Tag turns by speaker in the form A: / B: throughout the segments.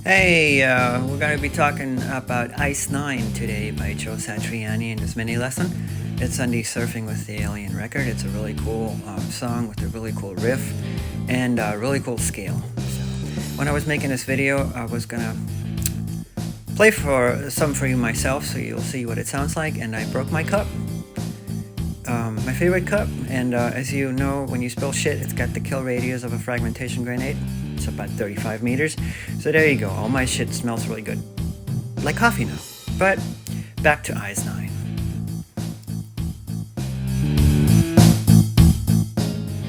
A: Hey, we're going to be talking about Ice9 today by Satriani in this mini lesson. It's on the Surfing with the Alien record. It's a really cool song with a really cool riff and a really cool scale. So, when I was making this video, I was going to play some for you myself so you'll see what it sounds like, and I broke my cup. My favorite cup, and as you know, when you spill shit, it's got the kill radius of a fragmentation grenade. It's about 35 meters. So there you go. All my shit smells really good. Like coffee now. But back to Ice9.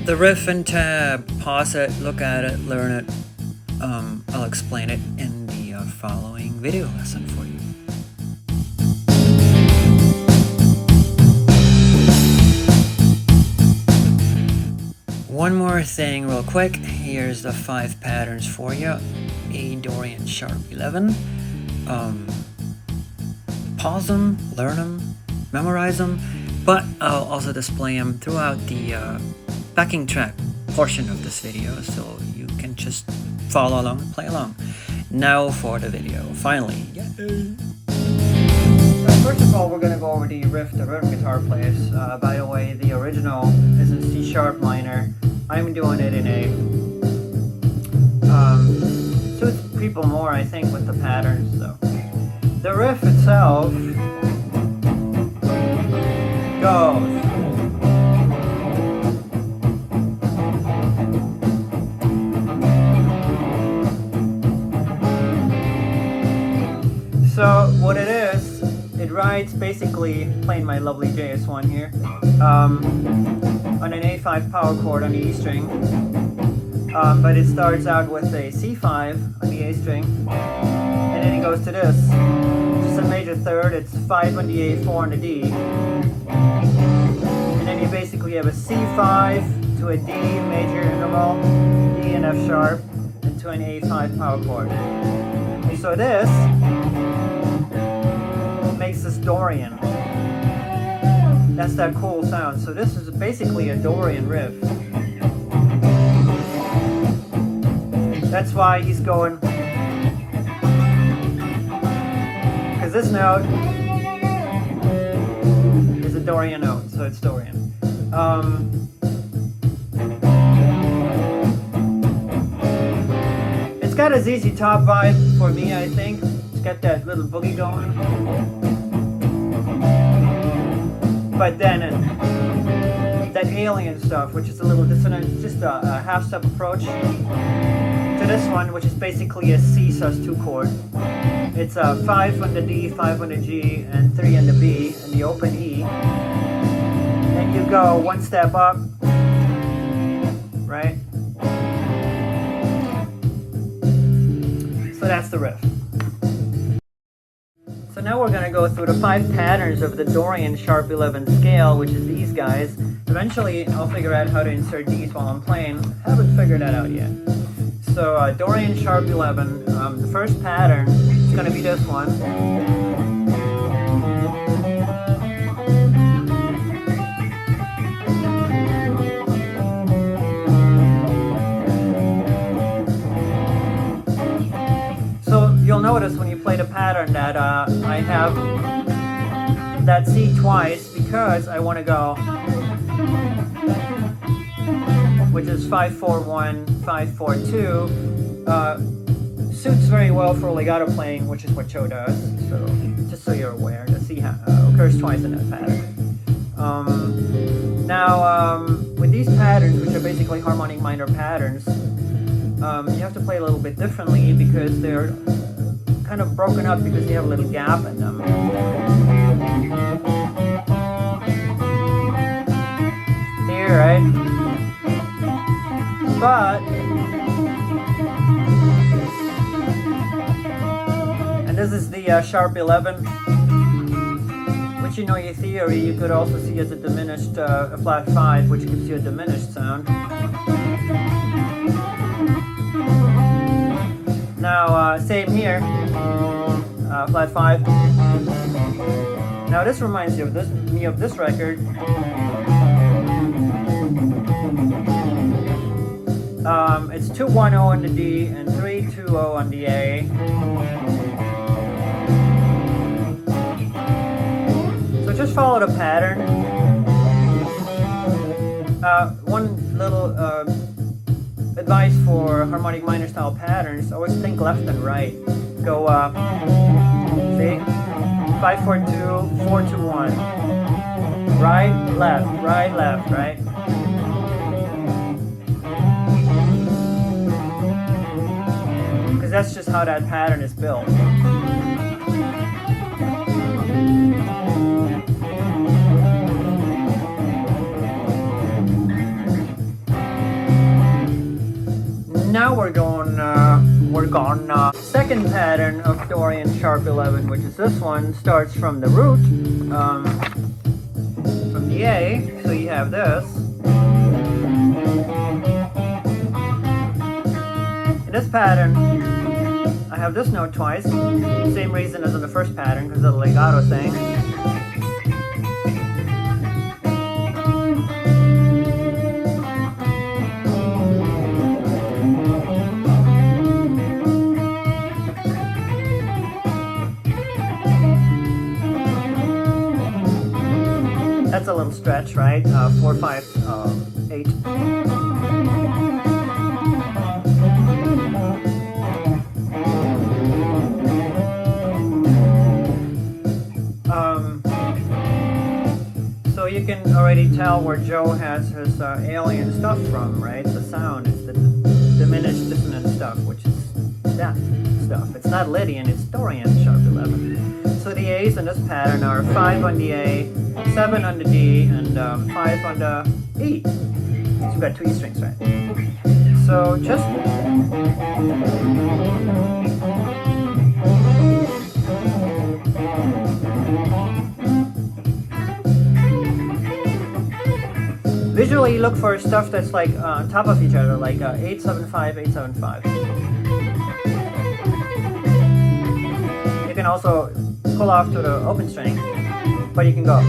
A: The riff and tab. Pause it, look at it, learn it. I'll explain it in the following video lesson for you. One more thing real quick, here's the 5 patterns for you. A Dorian sharp 11. Pause them, learn them, memorize them, but I'll also display them throughout the backing track portion of this video, so you can just follow along and play along. Now for the video, finally. Yeah. So first of all, we're going to go over the riff the rhythm guitar plays. By the way, the original is in C sharp minor. I'm doing it in A. Suits people more, I think, with the patterns, though. The riff itself goes. So what it is, it rides basically playing my lovely JS1 here on an A5 power chord on the E string, but it starts out with a C5 on the A string, and then it goes to this, just a major third. It's 5 on the A, 4 on the D, and then you basically have a C5 to a D major interval, D and F sharp, and to an A5 power chord. And so this makes this Dorian. That's that cool sound. So this is basically a Dorian riff. That's why he's going, because this note is a Dorian note, so it's Dorian. It's got a ZZ Top vibe for me, I think. It's got that little boogie going. But then that alien stuff, which is a little dissonant, just a half-step approach to this one, which is basically a C sus2 chord. It's a 5 on the D, 5 on the G, and 3 on the B, and the open E. And you go one step up, right? So that's the riff. So now we're going to go through the 5 patterns of the Dorian sharp 11 scale, which is these guys. Eventually, I'll figure out how to insert these while I'm playing. Haven't figured that out yet. So Dorian sharp 11, the first pattern is going to be this one. You'll notice when you play the pattern that I have that C twice because I want to go, which is 5-4-1, 5-4-2. Suits very well for legato playing, which is what Cho does. So just so you're aware, the C occurs twice in that pattern. Now, with these patterns, which are basically harmonic minor patterns, you have to play a little bit differently because they're kind of broken up because they have a little gap in them. Here, right? But, and this is the sharp 11, which in your theory you could also see as a diminished, a flat 5, which gives you a diminished sound. Now, same here, flat 5. Now this reminds me of this record. It's 2-1-0 on the D and 3-2-0 on the A. just follow the pattern. One little advice for harmonic minor style patterns: always think left and right. Go see, 5 4 2 4 2 1. Right left, right. Because that's just how that pattern is built. Now we're going second pattern of Dorian sharp 11, which is this one. Starts from the root, from the A, so you have this. In this pattern, I have this note twice, same reason as in the first pattern, because of the legato thing. That's a little stretch, right? 4 5 8. So you can already tell where Joe has his alien stuff from, right? The sound is the diminished dissonant stuff, which is that stuff. It's not Lydian, it's Dorian sharp 11. So the A's in this pattern are 5 on the A, 7 on the D, and 5 on the E. So you've got 2 E strings, right? So just visually look for stuff that's like on top of each other, like 8 7 5 8 7 5. You can also pull off to the open string, but you can go.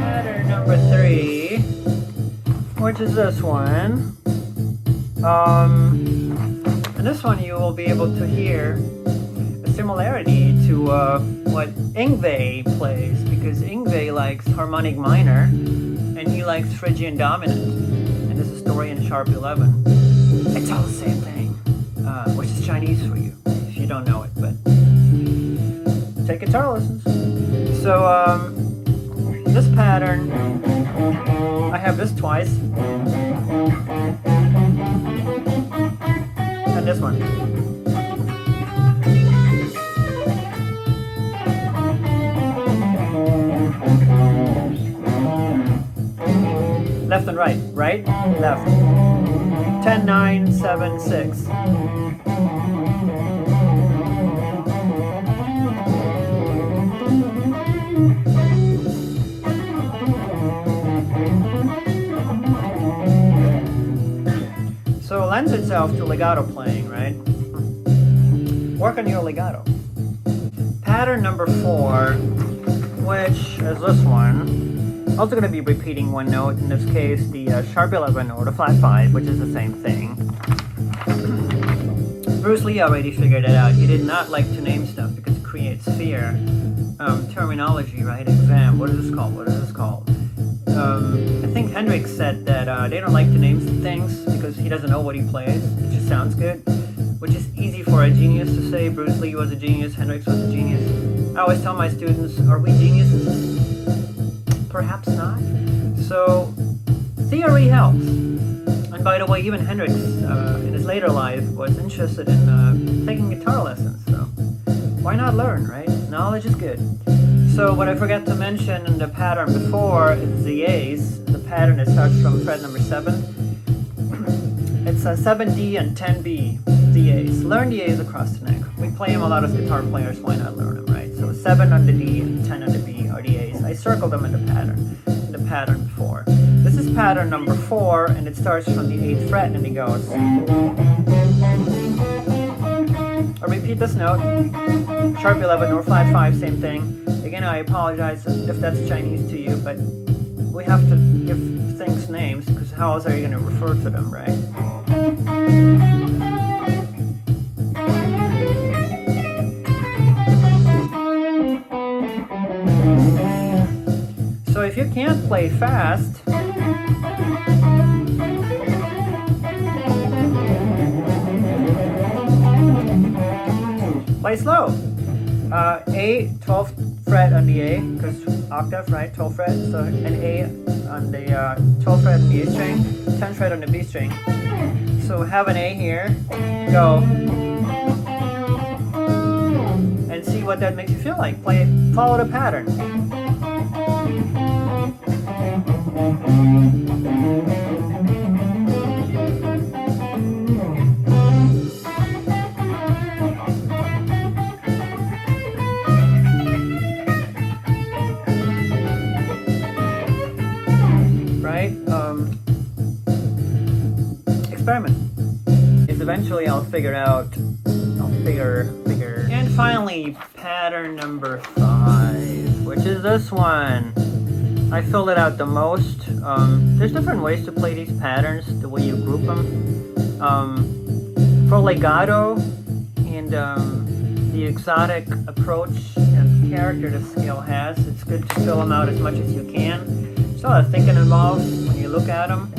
A: Pattern number 3, which is this one. In this one you will be able to hear a similarity to what Yngwie plays, because Yngwie likes harmonic minor and he likes Phrygian dominant, and this is Dorian sharp 11. It's all the same thing, which is Chinese for you if you don't know it, but take guitar lessons. So this pattern, I have this twice, and this one. Left and right, right, left. 10 9 7 6. So it lends itself to legato playing, right? Work on your legato. Pattern number 4, which is this one. Also going to be repeating one note, in this case the sharp 11 or the flat 5, which is the same thing. Bruce Lee already figured it out. He did not like to name stuff because it creates fear. Terminology, right? Exam. What is this called? What is this called? I think Hendrix said that they don't like to name things because he doesn't know what he plays. It just sounds good, which is easy for a genius to say. Bruce Lee was a genius. Hendrix was a genius. I always tell my students, are we geniuses? Perhaps not. So theory helps. And by the way, even Hendrix in his later life was interested in taking guitar lessons. So why not learn, right? Knowledge is good. So what I forgot to mention in the pattern before is the A's. The pattern that starts from fret number 7. It's a 7D and 10B, the A's. Learn the A's across the neck. We play them a lot as guitar players, why not learn them, right? So 7 on the D and 10 on the B are the A's. I circled them in the pattern before. This is pattern number 4, and it starts from the 8th fret and it goes. I repeat this note, sharp 11 or flat 5, same thing. Again, I apologize if that's Chinese to you, but we have to give things names. how else are you going to refer to them, right? So if you can't play fast, play slow. A, 12th fret on the A, because octave, right? 12th fret, so an A on the 12th fret on the A string, 10th fret on the B string. So have an A here, go, and see what that makes you feel like. Follow the pattern. Experiment. Eventually I'll figure. And finally, pattern number 5, which is this one. I filled it out the most. There's different ways to play these patterns, the way you group them. For legato and the exotic approach and character the scale has, it's good to fill them out as much as you can. There's a lot of thinking involved when you look at them.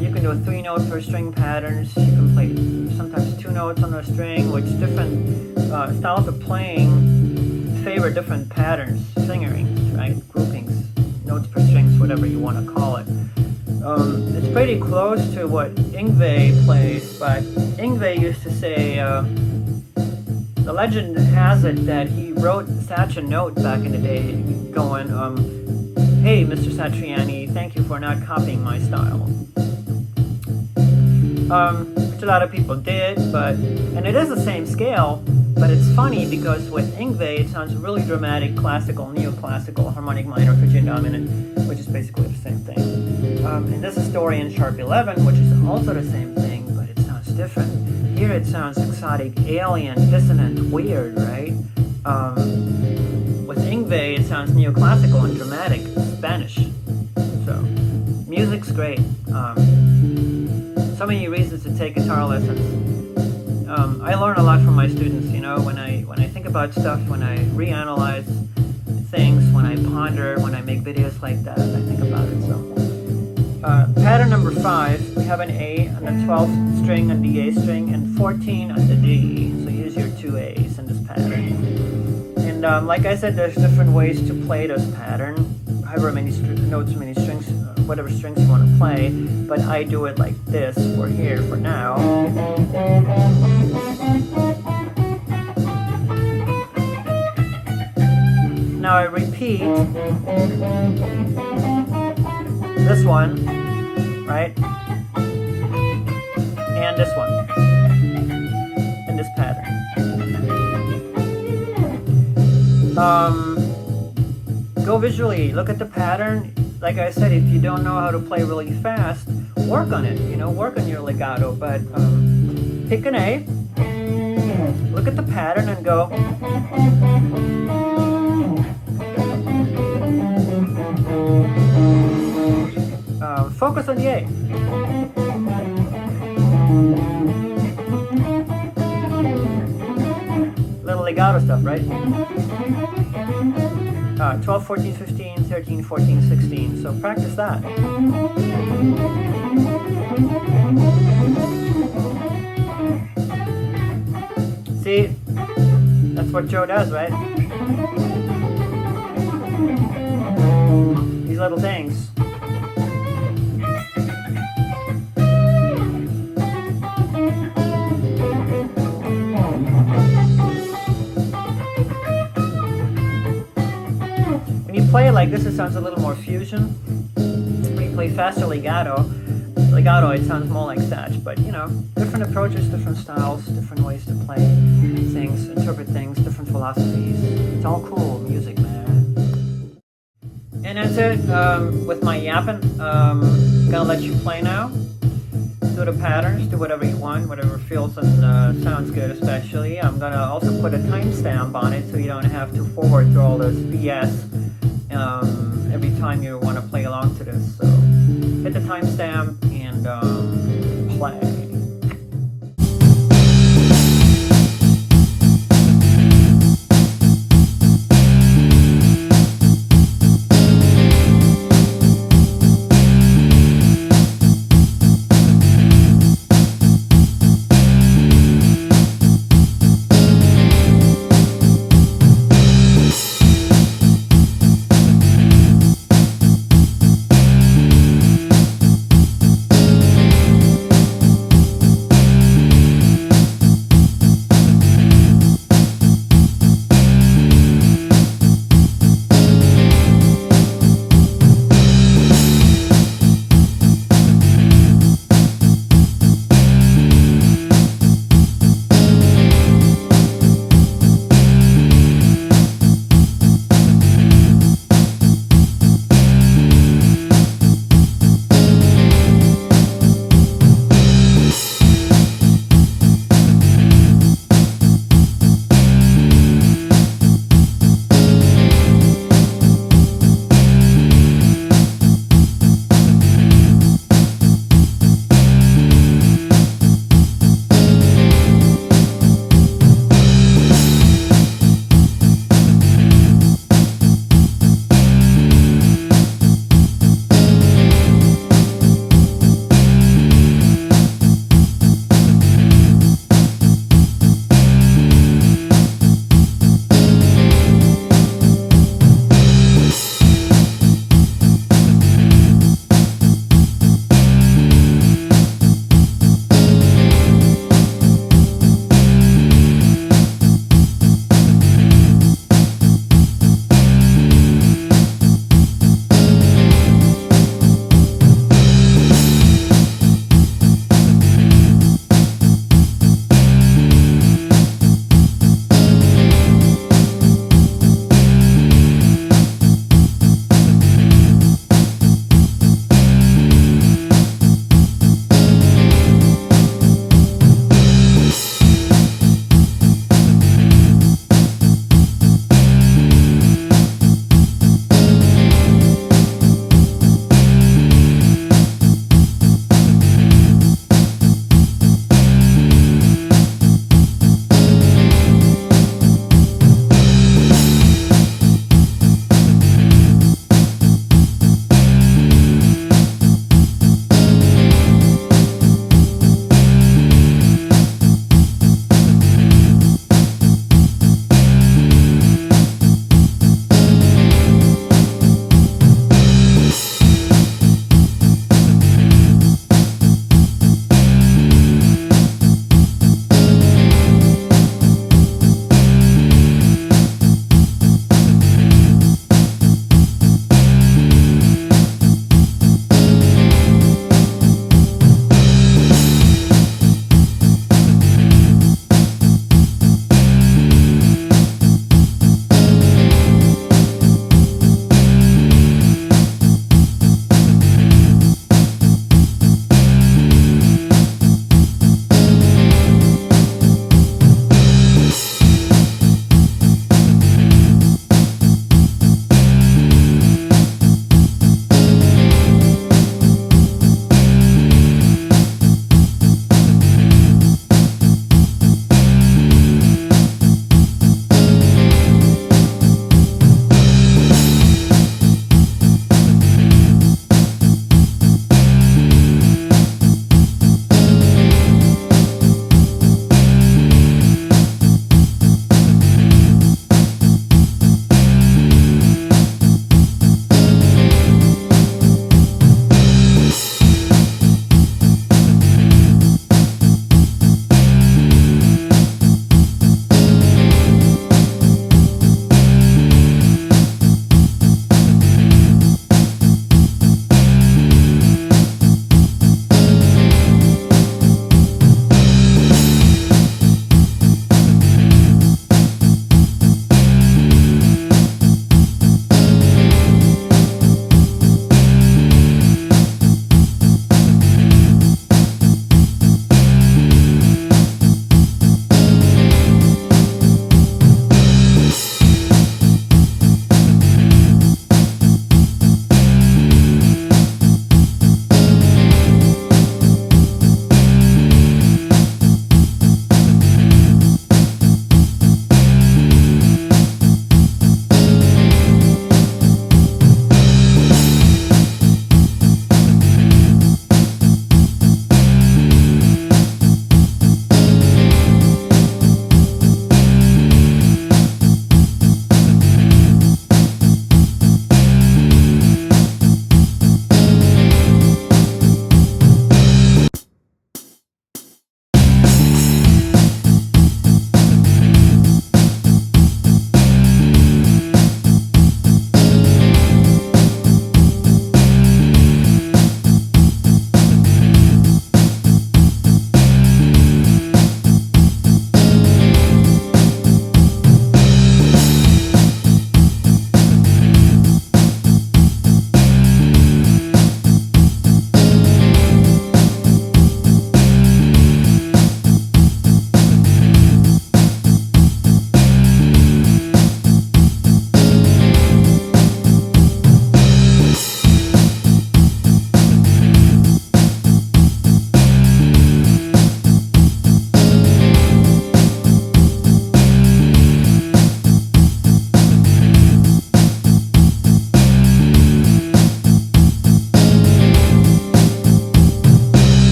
A: You can do a 3-note per string patterns. You can play sometimes 2 notes on a string, which different styles of playing favor different patterns, fingerings, right? Groupings, notes per strings, whatever you want to call it. It's pretty close to what Yngwie plays, but Yngwie used to say, the legend has it that he wrote such a note back in the day going, hey, Mr. Satriani, thank you for not copying my style. Which a lot of people did, and it is the same scale, but it's funny because with Yngwie it sounds really dramatic, classical, neoclassical, harmonic minor, Phrygian dominant, which is basically the same thing. And this is Dorian sharp 11, which is also the same thing, but it sounds different. Here it sounds exotic, alien, dissonant, weird, right? With Yngwie it sounds neoclassical and dramatic, Spanish. So, music's great. So many reasons to take guitar lessons. I learn a lot from my students, you know, when I think about stuff, when I reanalyze things, when I ponder, when I make videos like that, I think about it. So, pattern number 5, we have an A on the 12th string on the A string and 14 on the D. So use your 2 A's in this pattern. And like I said, there's different ways to play this pattern. However many notes, many strings, whatever strings you want to play, but I do it like this for here, for now. Now I repeat this one, right? And this one, in this pattern. Go visually, look at the pattern. Like I said, if you don't know how to play really fast, work on it, you know, work on your legato, but pick an A, look at the pattern and go. Focus on the A. Little legato stuff, right? 12, 14, 15, 13, 14, 16. So practice that. See? That's what Joe does, right? These little things. Play it like this, it sounds a little more fusion. When you play faster legato, it sounds more like Satch, but you know, different approaches, different styles, different ways to play things, interpret things, different philosophies. It's all cool music, man. And that's it with my yapping. Gonna let you play now. Do the patterns, do whatever you want, whatever feels and sounds good especially. I'm gonna also put a timestamp on it so you don't have to forward through all this BS every time you want to play along to this. So hit the timestamp and play.